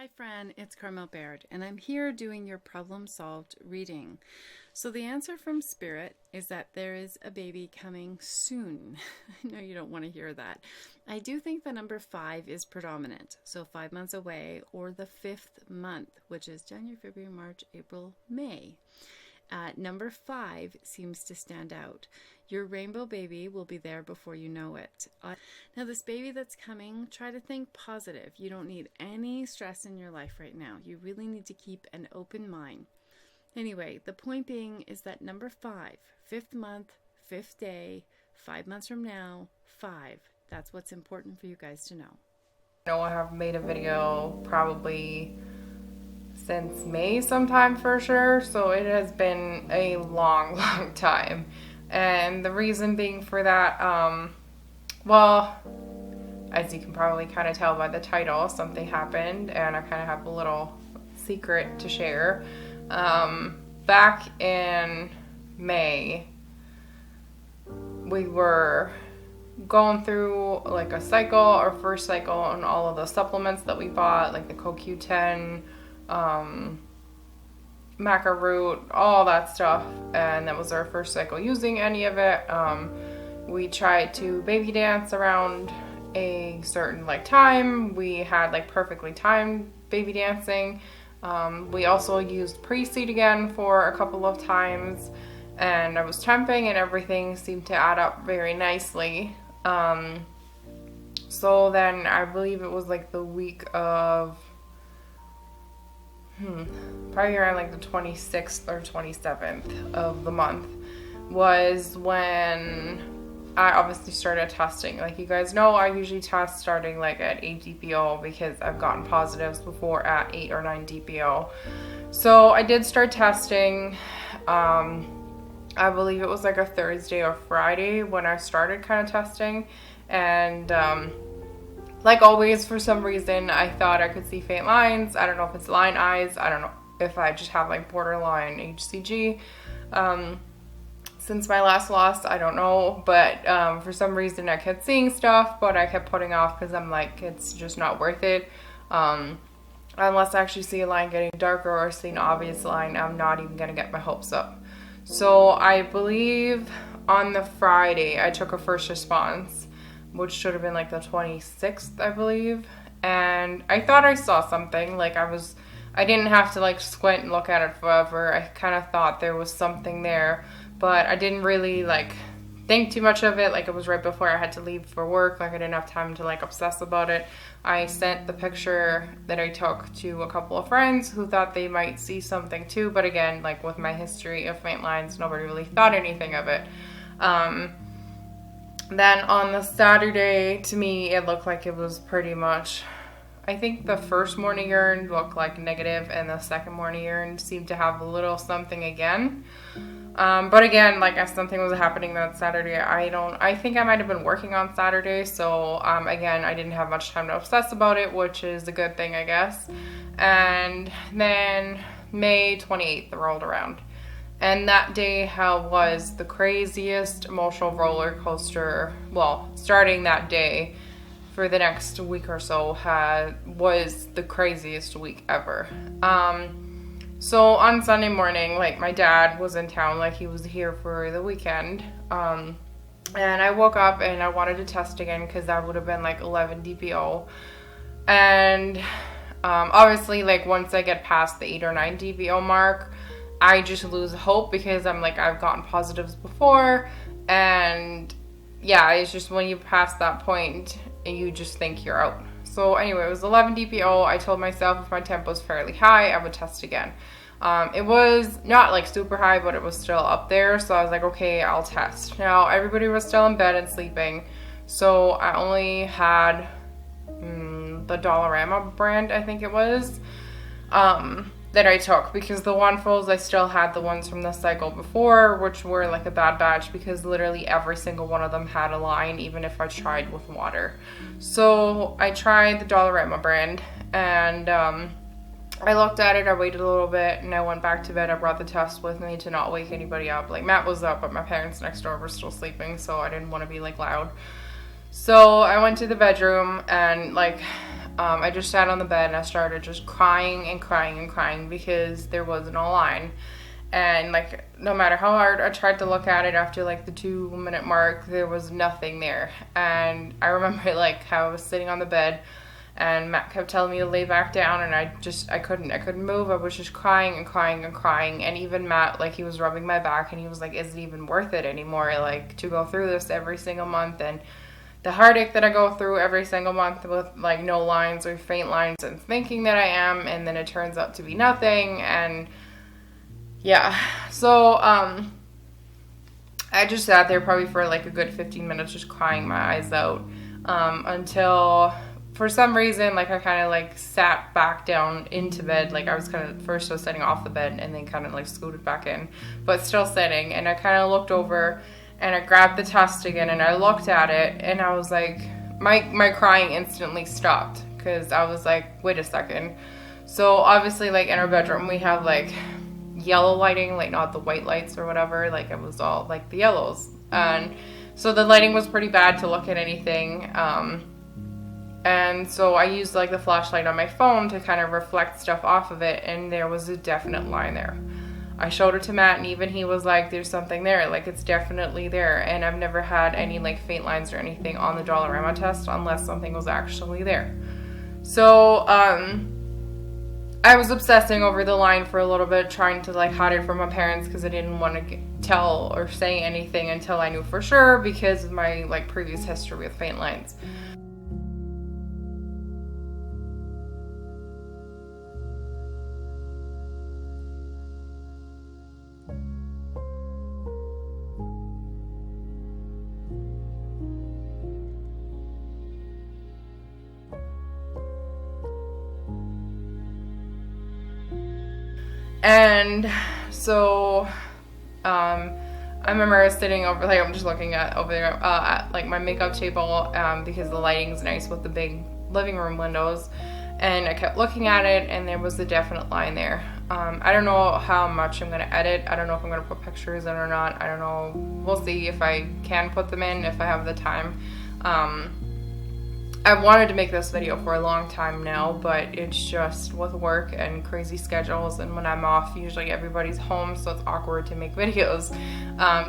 Hi Fran, it's Carmel Baird, and I'm here doing your problem solved reading. So the answer from Spirit is that there is a baby coming soon. I know you don't want to hear that. I do think the number 5 is predominant, so 5 months away, or the 5th month, which is January, February, March, April, May. Number 5 seems to stand out. Your rainbow baby will be there before you know it. Now, this baby that's coming, try to think positive. You don't need any stress in your life right now. You really need to keep an open mind. Anyway, the point being is that number 5, 5th month, 5th day, 5 months from now, 5. That's what's important for you guys to know. I know I have made a video probably since May sometime for sure, so it has been a long time. And the reason being for that, well, as you can probably kind of tell by the title, something happened, and I kind of have a little secret to share. Back in May, we were going through like a cycle, our first cycle, on all of the supplements that we bought, like the CoQ10, maca root, all that stuff, and that was our first cycle using any of it. We tried to baby dance around a certain time. We had perfectly timed baby dancing. We also used pre-seed again for a couple of times, and I was temping and everything seemed to add up very nicely. So then I believe it was the week of probably around the 26th or 27th of the month was when I obviously started testing. Like you guys know, I usually test starting at 8 DPO because I've gotten positives before at 8 or 9 DPO. So I did start testing. I believe it was a Thursday or Friday when I started kind of testing, and like always, for some reason, I thought I could see faint lines. I don't know if it's line eyes. I don't know if I just have borderline HCG. Since my last loss, I don't know. But for some reason, I kept seeing stuff, but I kept putting off because I'm it's just not worth it. Unless I actually see a line getting darker or see an obvious line, I'm not even going to get my hopes up. So I believe on the Friday, I took a first response, which should have been the 26th, I believe. And I thought I saw something. I didn't have to squint and look at it forever. I kind of thought there was something there, but I didn't really think too much of it. It was right before I had to leave for work. I didn't have time to obsess about it. I sent the picture that I took to a couple of friends who thought they might see something too. But again, with my history of faint lines, nobody really thought anything of it. Then on the Saturday, to me, it looked like it was pretty much, I think the first morning urine looked negative, and the second morning urine seemed to have a little something again. But again, if something was happening that Saturday, I think I might have been working on Saturday. So, again, I didn't have much time to obsess about it, which is a good thing, I guess. And then May 28th rolled around. And that day was the craziest emotional roller coaster. Well, starting that day for the next week or so was the craziest week ever. So on Sunday morning, my dad was in town, he was here for the weekend. And I woke up and I wanted to test again because that would have been 11 DPO. And obviously, once I get past the 8 or 9 DPO mark, I just lose hope because I'm I've gotten positives before, and yeah, it's just when you pass that point, you just think you're out. So anyway, it was 11 DPO. I told myself if my temp was fairly high, I would test again. It was not super high, but it was still up there, so I was okay, I'll test. Now, everybody was still in bed and sleeping, so I only had the Dollarama brand, I think it was, that I took, because the One-Fulls, I still had the ones from the cycle before, which were a bad batch because literally every single one of them had a line, even if I tried with water. So I tried the Dollarama brand, and I looked at it, I waited a little bit, and I went back to bed. I brought the test with me to not wake anybody up. Matt was up, but my parents next door were still sleeping, so I didn't want to be loud. So I went to the bedroom, and I just sat on the bed and I started just crying and crying and crying because there was no line. And like, no matter how hard I tried to look at it after like the 2-minute mark, there was nothing there. And I remember like how I was sitting on the bed and Matt kept telling me to lay back down, and I couldn't move. I was just crying and crying and crying. And even Matt, like, he was rubbing my back and he was like, is it even worth it anymore, like, to go through this every single month? And the heartache that I go through every single month with like no lines or faint lines and thinking that I am, and then it turns out to be nothing. And yeah, so I just sat there probably for like a good 15 minutes just crying my eyes out, until for some reason, like, I kind of like sat back down into bed. Like, I was sitting off the bed and then kind of like scooted back in, but still sitting. And I kind of looked over and I grabbed the test again and I looked at it and I was like, my crying instantly stopped, because I was like, wait a second. So obviously, like, in our bedroom we have like yellow lighting, like not the white lights or whatever, like it was all like the yellows. And so the lighting was pretty bad to look at anything. And so I used like the flashlight on my phone to kind of reflect stuff off of it, and there was a definite line there. I showed it to Matt and even he was like, there's something there, like it's definitely there. And I've never had any like faint lines or anything on the Dollarama test unless something was actually there. So I was obsessing over the line for a little bit, trying to like hide it from my parents because I didn't want to tell or say anything until I knew for sure, because of my like previous history with faint lines. And so I remember I was sitting over, like, I'm just looking at over there at like my makeup table, because the lighting's nice with the big living room windows, and I kept looking at it and there was a definite line there. I don't know how much I'm going to edit. I don't know if I'm going to put pictures in or not. I don't know. We'll see if I can put them in, if I have the time. I wanted to make this video for a long time now, but it's just with work and crazy schedules, and when I'm off, usually everybody's home, so it's awkward to make videos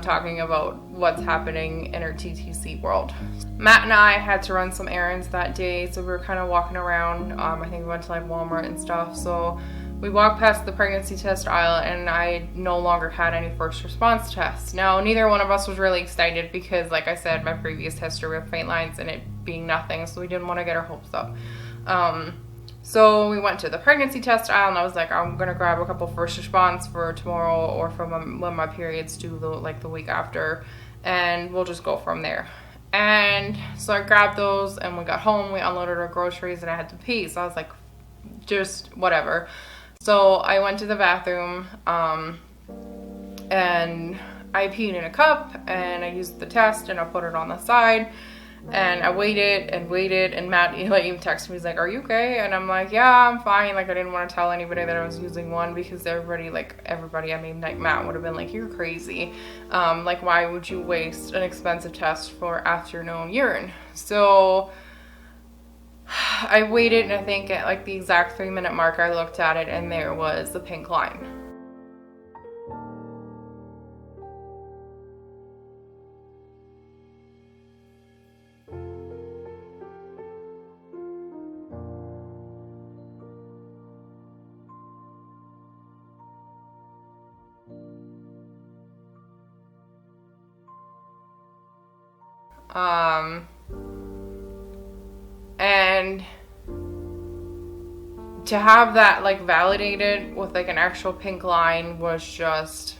talking about what's happening in our TTC world. Matt and I had to run some errands that day, so we were kind of walking around. I think we went to like Walmart and stuff, so we walked past the pregnancy test aisle and I no longer had any first response tests. Now, neither one of us was really excited because, like I said, my previous history with faint lines and it being nothing, so we didn't want to get our hopes up. So we went to the pregnancy test aisle and I was like, I'm going to grab a couple first response for tomorrow or for when my period's due, like the week after, and we'll just go from there. And so I grabbed those and we got home, we unloaded our groceries and I had to pee, so I was like, just whatever. So I went to the bathroom, and I peed in a cup, and I used the test, and I put it on the side, and I waited, and Matt like even texted me, he's like, are you okay? And I'm like, yeah, I'm fine. Like, I didn't want to tell anybody that I was using one, because everybody, I mean, like, Matt would have been like, you're crazy. Like, why would you waste an expensive test for afternoon urine? So I waited, and I think at like the exact 3-minute mark, I looked at it and there was the pink line. And to have that like validated with like an actual pink line was just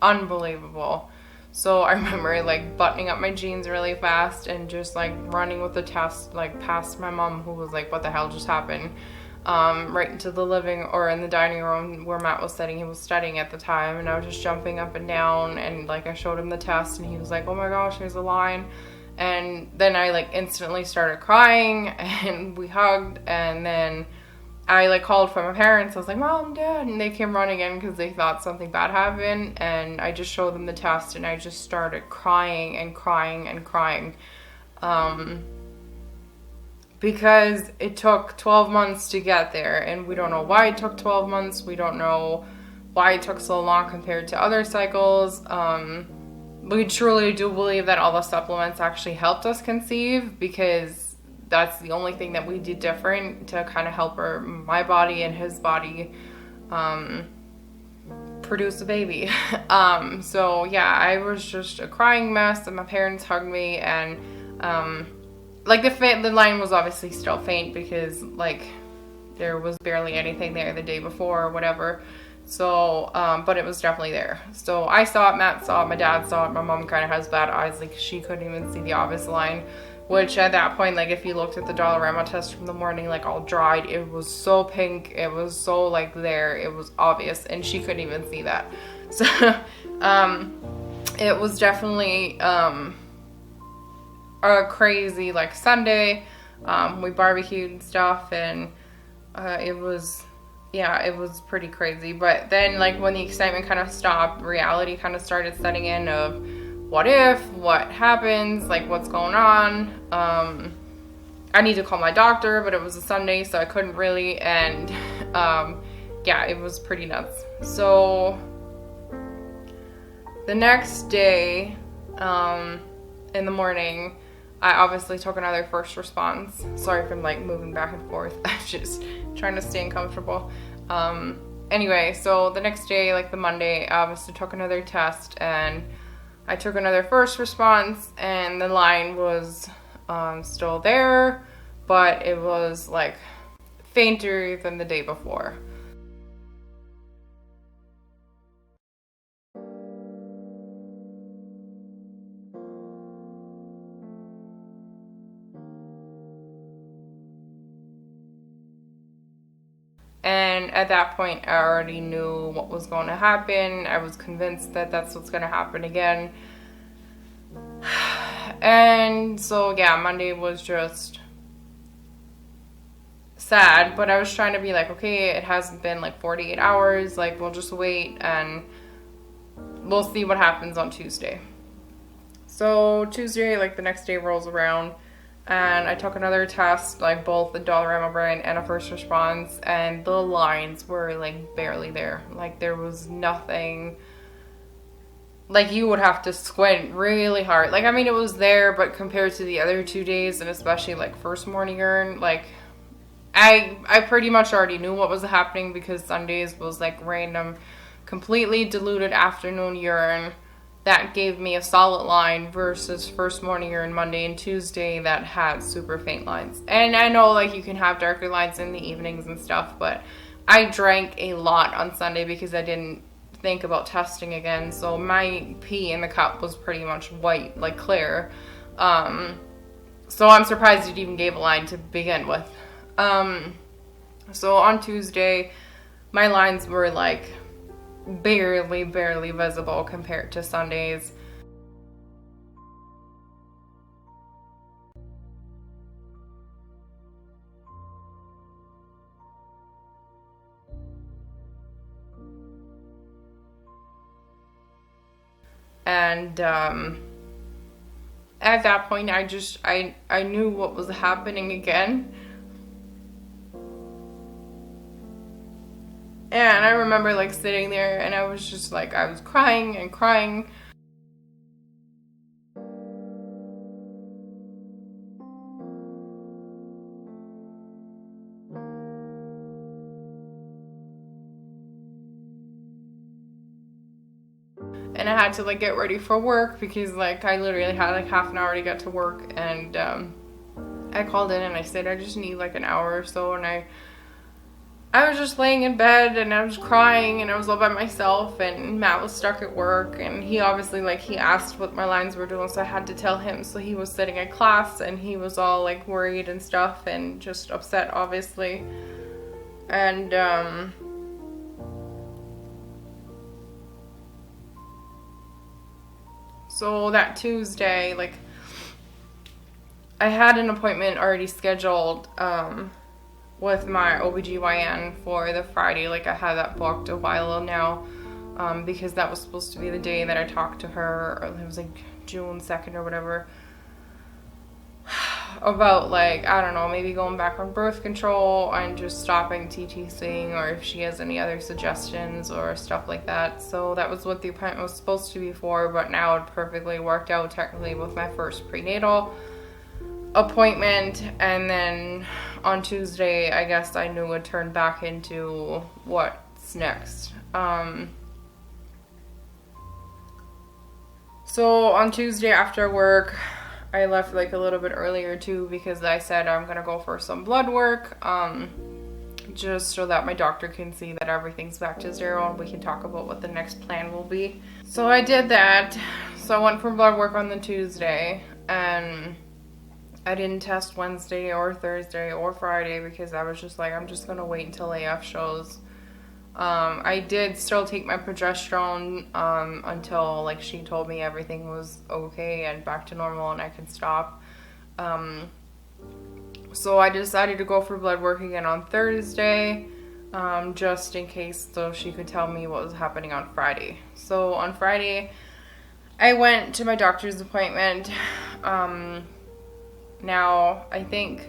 unbelievable. So I remember like buttoning up my jeans really fast and just like running with the test like past my mom, who was like, what the hell just happened? Right into the in the dining room where Matt was sitting. He was studying at the time, and I was just jumping up and down, and like I showed him the test and he was like, oh my gosh, there's a line. And then I like instantly started crying and we hugged, and then I like called for my parents. I was like, Mom, Dad, and they came running in because they thought something bad happened, and I just showed them the test and I just started crying and crying and crying, because it took 12 months to get there, and we don't know why it took 12 months. We don't know why it took so long compared to other cycles. We truly do believe that all the supplements actually helped us conceive, because that's the only thing that we did different to kind of help my body and his body produce a baby. So yeah, I was just a crying mess, and my parents hugged me, and like the line was obviously still faint, because like there was barely anything there the day before or whatever. So, but it was definitely there. So I saw it, Matt saw it, my dad saw it, my mom kind of has bad eyes, like she couldn't even see the obvious line, which at that point, like if you looked at the Dollarama test from the morning, like all dried, it was so pink, it was so like there, it was obvious, and she couldn't even see that. So, it was definitely, a crazy like Sunday. We barbecued and stuff, and, it was pretty crazy. But then like when the excitement kind of stopped, reality kind of started setting in of what happens, like what's going on. I need to call my doctor, but it was a Sunday, so I couldn't really, and yeah, it was pretty nuts. So the next day, in the morning, I obviously took another first response. Sorry if I'm like moving back and forth. I'm just trying to stay comfortable. Anyway, so the next day, like the Monday, I obviously took another test, and I took another first response, and the line was still there, but it was like fainter than the day before. And at that point, I already knew what was going to happen. I was convinced that that's what's going to happen again. And so, yeah, Monday was just sad. But I was trying to be like, okay, it hasn't been like 48 hours. Like, we'll just wait and we'll see what happens on Tuesday. So Tuesday, like the next day rolls around, and I took another test, like both the Dollarama brand and a first response, and the lines were like barely there. Like there was nothing, like you would have to squint really hard. Like, I mean, it was there, but compared to the other 2 days, and especially like first morning urine, like I pretty much already knew what was happening, because Sundays was like random, completely diluted afternoon urine that gave me a solid line, versus first morning urine Monday and Tuesday that had super faint lines. And I know like you can have darker lines in the evenings and stuff, but I drank a lot on Sunday because I didn't think about testing again. So my pee in the cup was pretty much white, like clear. So I'm surprised it even gave a line to begin with. So on Tuesday, my lines were like barely visible compared to Sundays. And at that point, I knew what was happening again. And I remember like sitting there, and I was just like, I was crying and crying. And I had to like get ready for work, because like I literally had like half an hour to get to work. And I called in and I said I just need like an hour or so, and I was just laying in bed, and I was crying, and I was all by myself, and Matt was stuck at work, and he obviously like he asked what my lines were doing, so I had to tell him. So he was sitting in class, and he was all like worried and stuff, and just upset obviously. And so that Tuesday, like I had an appointment already scheduled with my OBGYN for the Friday. Like I had that booked a while now, because that was supposed to be the day that I talked to her, or it was like June 2nd or whatever. about, like, I don't know, maybe going back on birth control and just stopping TTCing, or if she has any other suggestions or stuff like that. So that was what the appointment was supposed to be for, but now it perfectly worked out technically with my first prenatal appointment. And then on Tuesday, I guess I knew it turned back into what's next. So on Tuesday after work, I left like a little bit earlier too, because I said I'm gonna go for some blood work, just so that my doctor can see that everything's back to zero and we can talk about what the next plan will be. So I did that. So I went for blood work on the Tuesday, and I didn't test Wednesday or Thursday or Friday because I was just like, I'm just gonna wait until AF shows. I did still take my progesterone until, like, she told me everything was okay and back to normal and I could stop. So I decided to go for blood work again on Thursday, just in case, so she could tell me what was happening on Friday. So on Friday, I went to my doctor's appointment. Now, I think,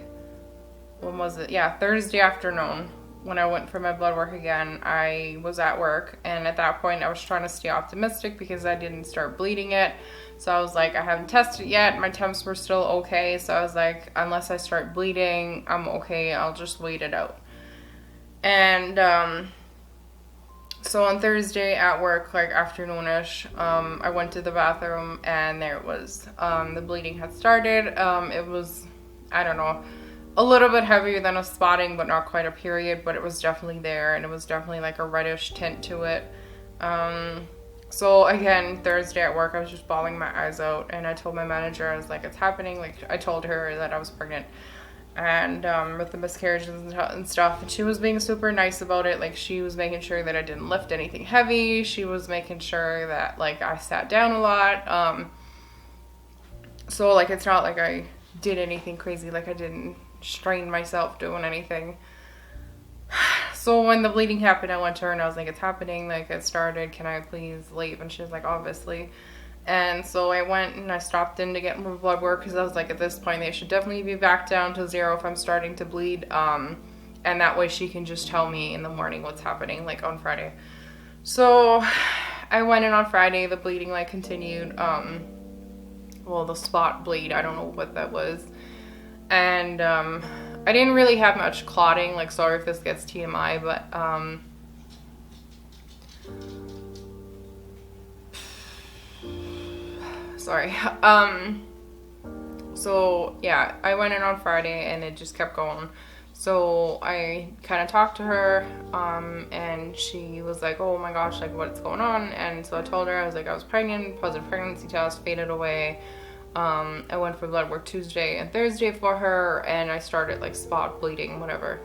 when was it? Yeah, Thursday afternoon. When I went for my blood work again, I was at work, and at that point I was trying to stay optimistic because I didn't start bleeding yet. So I was like, I haven't tested yet, my temps were still okay, so I was like, unless I start bleeding, I'm okay, I'll just wait it out. And so on Thursday at work, like afternoonish, I went to the bathroom, and there it was. The bleeding had started. It was, I don't know, a little bit heavier than a spotting, but not quite a period, but it was definitely there, and it was definitely like a reddish tint to it. So again, Thursday at work, I was just bawling my eyes out, and I told my manager, I was like, it's happening. Like, I told her that I was pregnant, and with the miscarriages and stuff, and she was being super nice about it. Like, she was making sure that I didn't lift anything heavy. She was making sure that, like, I sat down a lot. So, like, it's not like I did anything crazy, like I didn't strain myself doing anything. So when the bleeding happened, I went to her and I was like, it's happening, like it started, can I please leave? And she was like, obviously. And so I went and I stopped in to get more blood work, because I was like, at this point they should definitely be back down to zero if I'm starting to bleed, and that way she can just tell me in the morning what's happening, like on Friday. So I went in on Friday, the bleeding like continued, well, the spot bleed, I don't know what that was. And I didn't really have much clotting, like, sorry if this gets TMI, but sorry. So yeah, I went in on Friday and it just kept going. So I kind of talked to her, and she was like, oh my gosh, like, what's going on? And so I told her, I was like, I was pregnant, positive pregnancy test, faded away. I went for blood work Tuesday and Thursday for her, and I started like spot bleeding, whatever.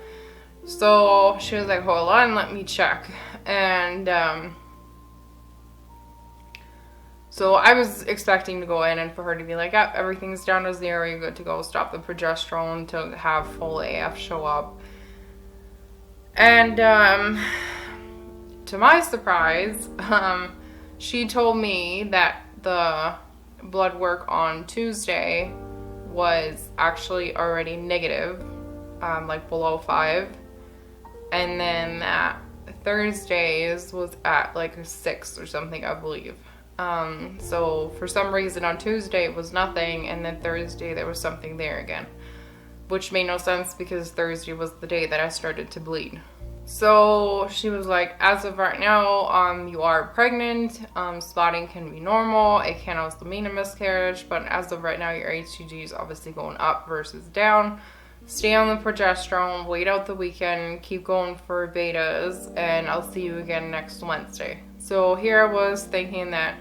So she was like, hold on, let me check. And so I was expecting to go in and for her to be like, yep, everything's down to zero, you're good to go, stop the progesterone, to have full AF show up. And to my surprise, she told me that the blood work on Tuesday was actually already negative, like below 5, and then that Thursday's was at like a 6 or something, I believe. So for some reason on Tuesday it was nothing, and then Thursday there was something there again, which made no sense because Thursday was the day that I started to bleed. So she was like, as of right now, you are pregnant, spotting can be normal, it can also mean a miscarriage, but as of right now your HCG is obviously going up versus down. Stay on the progesterone, wait out the weekend, keep going for betas, and I'll see you again next Wednesday. So here I was thinking that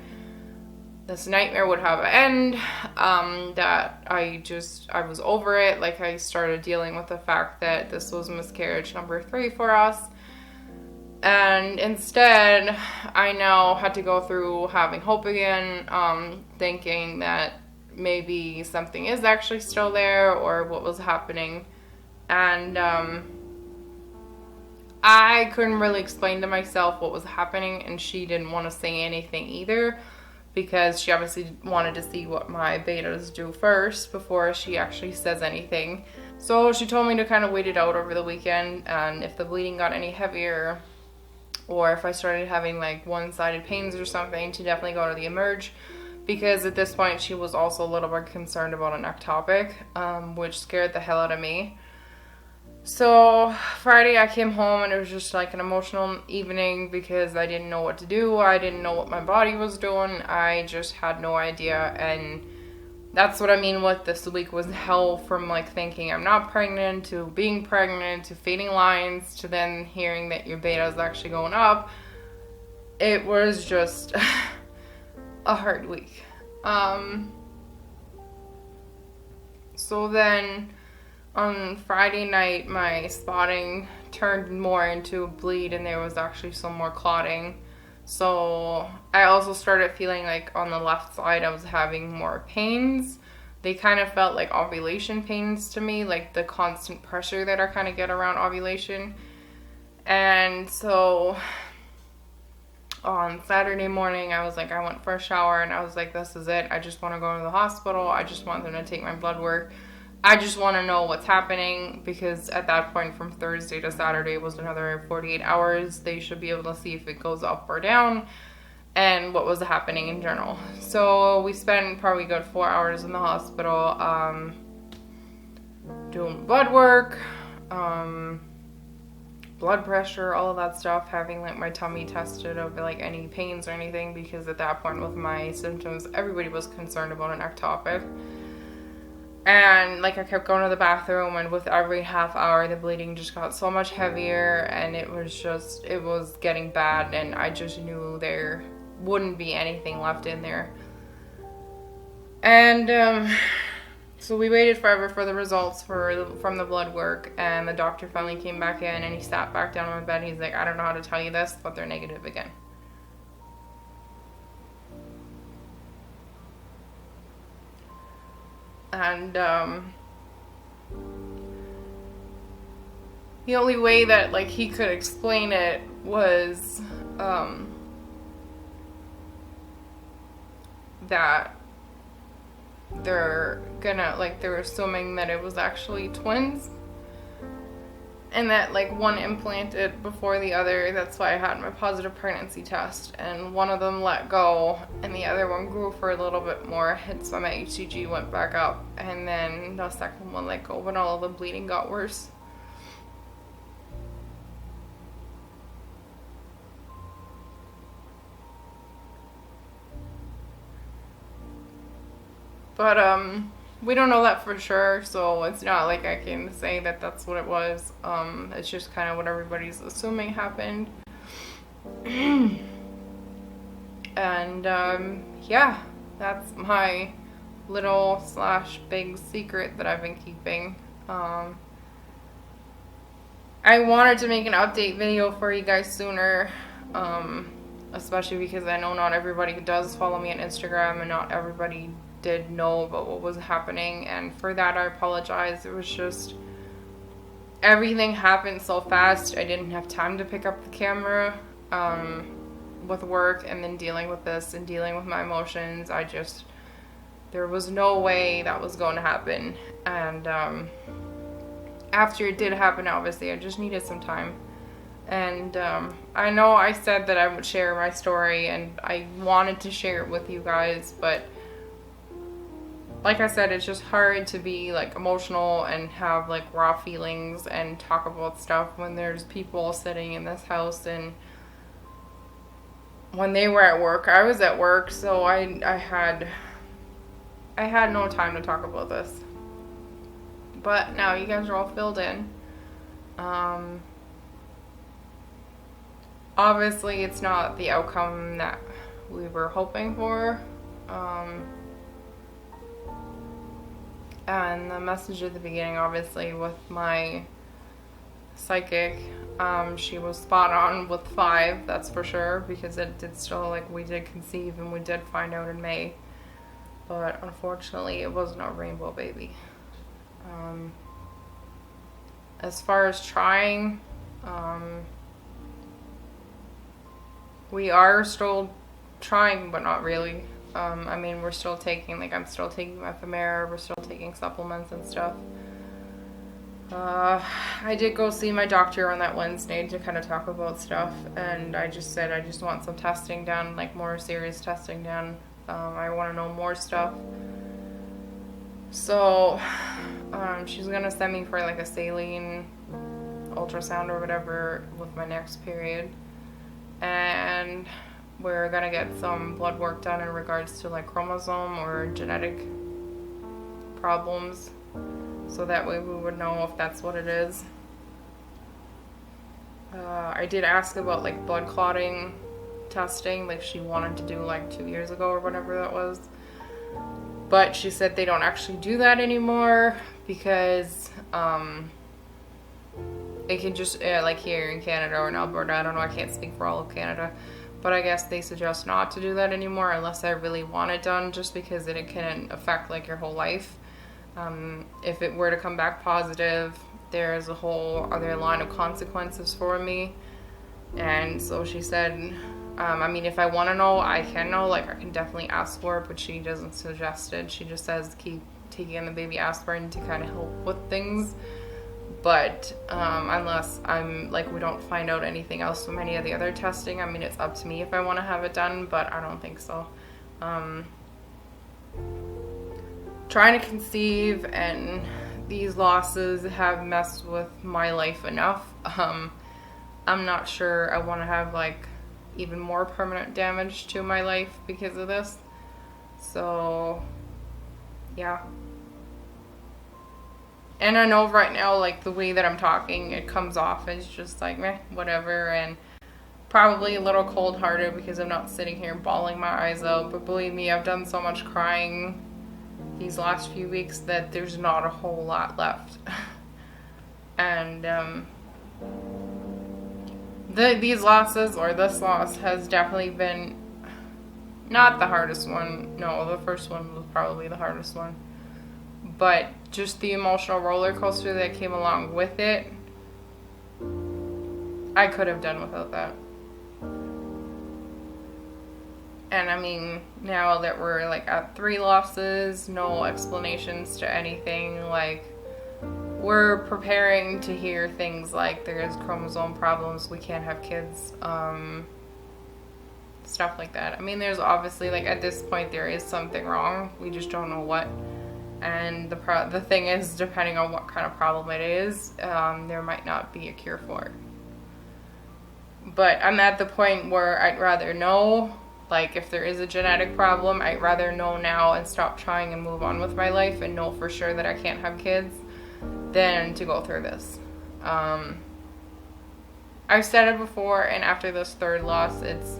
this nightmare would have an end, that I was over it. Like, I started dealing with the fact that this was miscarriage number 3 for us, and instead I now had to go through having hope again, thinking that maybe something is actually still there or what was happening. And I couldn't really explain to myself what was happening, and she didn't want to say anything either. because she obviously wanted to see what my betas do first before she actually says anything. So she told me to kind of wait it out over the weekend, and if the bleeding got any heavier or if I started having like one-sided pains or something, to definitely go to the emerge, because at this point she was also a little bit concerned about an ectopic, which scared the hell out of me. So Friday I came home and it was just like an emotional evening because I didn't know what to do. I didn't know what my body was doing. I just had no idea, and that's what I mean with this week was hell, from like thinking I'm not pregnant to being pregnant to fading lines to then hearing that your beta is actually going up. It was just a hard week. So then on Friday night, my spotting turned more into a bleed and there was actually some more clotting. So I also started feeling like on the left side I was having more pains. They kind of felt like ovulation pains to me, like the constant pressure that I kind of get around ovulation. And so on Saturday morning, I was like, I went for a shower and I was like, this is it. I just want to go to the hospital. I just want them to take my blood work. I just want to know what's happening, because at that point from Thursday to Saturday was another 48 hours. They should be able to see if it goes up or down and what was happening in general. So we spent probably good 4 hours in the hospital doing blood work, blood pressure, all of that stuff, having like my tummy tested of like any pains or anything, because at that point with my symptoms everybody was concerned about an ectopic. And like I kept going to the bathroom, and with every half hour the bleeding just got so much heavier, and it was getting bad, and I just knew there wouldn't be anything left in there. And so we waited forever for the results from the blood work, and the doctor finally came back in and he sat back down on my bed and he's like, I don't know how to tell you this, but they're negative again. And the only way that like he could explain it was that they're assuming that it was actually twins, and that like one implanted before the other. That's why I had my positive pregnancy test, and one of them let go and the other one grew for a little bit more, and so my HCG went back up, and then the second one let go, but all of the bleeding got worse. But we don't know that for sure, so it's not like I can say that that's what it was. It's just kind of what everybody's assuming happened. And yeah, that's my little / big secret that I've been keeping. I wanted to make an update video for you guys sooner, especially because I know not everybody does follow me on Instagram, and not everybody did know about what was happening, and for that I apologize. It was just everything happened so fast. I didn't have time to pick up the camera with work and then dealing with this and dealing with my emotions. There was no way that was going to happen. And after it did happen, obviously I just needed some time. And I know I said that I would share my story and I wanted to share it with you guys, but like I said, it's just hard to be like emotional and have like raw feelings and talk about stuff when there's people sitting in this house. And when they were at work, I was at work, so I had no time to talk about this. But now you guys are all filled in. Obviously it's not the outcome that we were hoping for. And the message at the beginning, obviously, with my psychic, she was spot on with 5, that's for sure, because it did still, like, we did conceive and we did find out in May. But unfortunately, it wasn't a rainbow baby. As far as trying, we are still trying, but not really. I mean, we're still taking, like, I'm still taking my Femera, we're still taking supplements and stuff. I did go see my doctor on that Wednesday to kind of talk about stuff, and I just said I just want some testing done, like more serious testing done. I want to know more stuff. So, she's gonna send me for like a saline ultrasound or whatever with my next period, and we're gonna get some blood work done in regards to like chromosome or genetic problems, so that way we would know if that's what it is. I did ask about like blood clotting testing, like she wanted to do like 2 years ago or whatever that was. But she said they don't actually do that anymore because they can just, like here in Canada or in Alberta, I don't know, I can't speak for all of Canada, but I guess they suggest not to do that anymore unless I really want it done, just because it can affect like your whole life. If it were to come back positive, there's a whole other line of consequences for me. And so she said, I mean, if I want to know, I can know. Like, I can definitely ask for it, but she doesn't suggest it. She just says keep taking the baby aspirin to kind of help with things. But unless I'm, like, we don't find out anything else from any of the other testing, I mean, it's up to me if I want to have it done, but I don't think so. Trying to conceive and these losses have messed with my life enough. I'm not sure I want to have, like, even more permanent damage to my life because of this. So, yeah. And I know right now, like, the way that I'm talking, it comes off as just like, meh, whatever, and probably a little cold-hearted because I'm not sitting here bawling my eyes out, but believe me, I've done so much crying these last few weeks that there's not a whole lot left. And, these losses, or this loss, has definitely been not the hardest one. No, the first one was probably the hardest one. But just the emotional roller coaster that came along with it, I could have done without that. And I mean, now that we're like at 3 losses, no explanations to anything, like, we're preparing to hear things like there's chromosome problems, we can't have kids, stuff like that. I mean, there's obviously, like, at this point there is something wrong, we just don't know what. And the thing is, depending on what kind of problem it is, there might not be a cure for it. But I'm at the point where I'd rather know, like, if there is a genetic problem, I'd rather know now and stop trying and move on with my life and know for sure that I can't have kids than to go through this. I've said it before, and after this 3rd loss, it's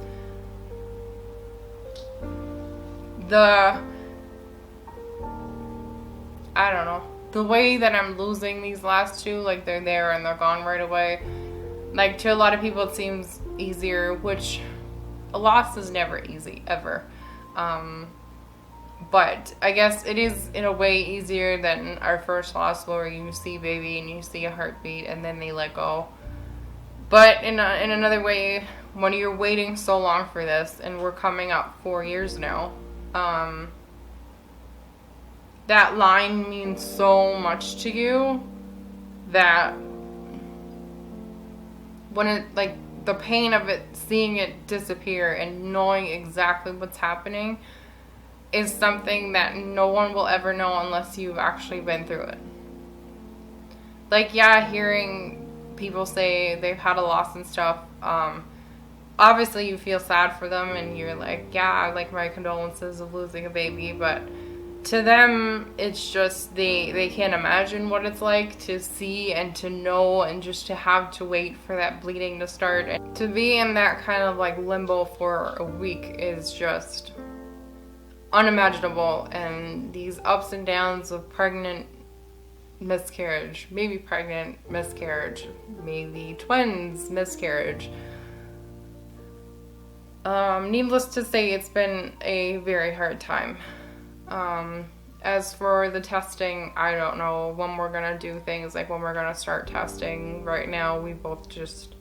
I don't know, the way that I'm losing these last 2, like, they're there and they're gone right away. Like, to a lot of people it seems easier, which a loss is never easy, ever. But I guess it is in a way easier than our first loss, where you see baby and you see a heartbeat and then they let go. But in another way, when you're waiting so long for this, and we're coming up 4 years now, that line means so much to you that when it, like, the pain of it, seeing it disappear and knowing exactly what's happening is something that no one will ever know unless you've actually been through it. Like, yeah, hearing people say they've had a loss and stuff, obviously you feel sad for them and you're like, yeah, like, my condolences of losing a baby, but to them, it's just, they can't imagine what it's like to see and to know and just to have to wait for that bleeding to start. And to be in that kind of, like, limbo for a week is just unimaginable. And these ups and downs of pregnant, miscarriage, maybe pregnant, miscarriage, maybe twins, miscarriage. Needless to say, it's been a very hard time. As for the testing, I don't know when we're gonna do things, like when we're gonna start testing. Right now, we both just,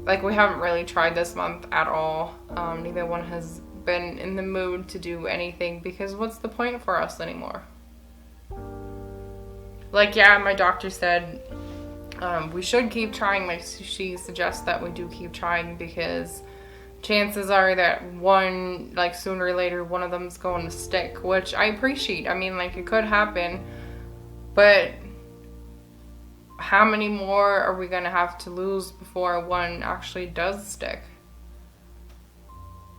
like, we haven't really tried this month at all. Neither one has been in the mood to do anything, because what's the point for us anymore? Like, yeah, my doctor said we should keep trying. Like, she suggests that we do keep trying, because chances are that sooner or later, one of them's going to stick, which I appreciate. I mean, like, it could happen, but how many more are we going to have to lose before one actually does stick?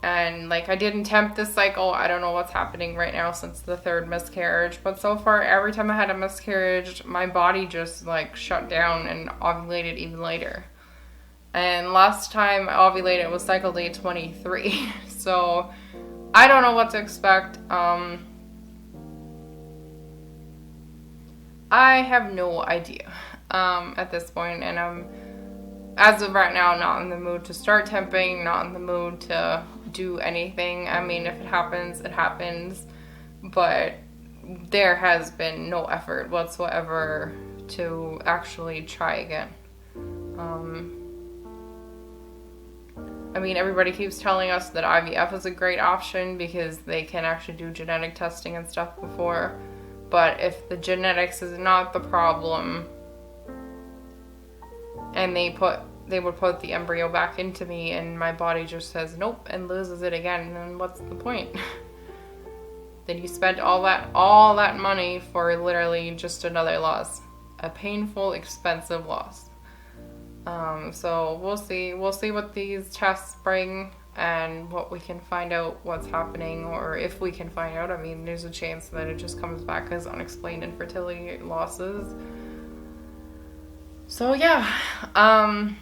And, like, I didn't tempt this cycle. I don't know what's happening right now since the third miscarriage. But so far, every time I had a miscarriage, my body just, like, shut down and ovulated even later. And last time I ovulated was cycle day 23. So, I don't know what to expect. I have no idea at this point. And I'm, as of right now, not in the mood to start temping, not in the mood to do anything. I mean, if it happens, it happens, but there has been no effort whatsoever to actually try again. I mean, everybody keeps telling us that IVF is a great option because they can actually do genetic testing and stuff before, but if the genetics is not the problem and they would put the embryo back into me and my body just says nope and loses it again, then what's the point? Then you spent all that money for literally just another loss. A painful, expensive loss. So we'll see what these tests bring and what we can find out what's happening, or if we can find out. I mean, there's a chance that it just comes back as unexplained infertility losses. So yeah, I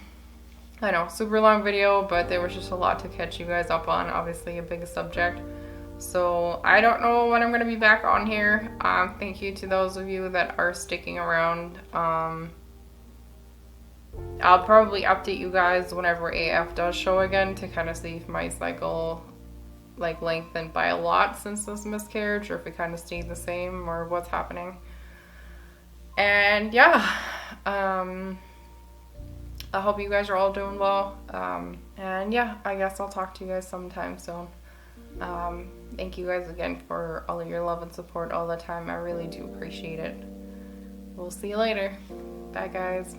know, super long video, but there was just a lot to catch you guys up on. Obviously a big subject. So I don't know when I'm going to be back on here. Thank you to those of you that are sticking around. I'll probably update you guys whenever AF does show again to kind of see if my cycle like lengthened by a lot since this miscarriage, or if it kind of stayed the same, or what's happening. And yeah, I hope you guys are all doing well. And yeah, I guess I'll talk to you guys sometime soon. Thank you guys again for all of your love and support all the time. I really do appreciate it. We'll see you later. Bye, guys.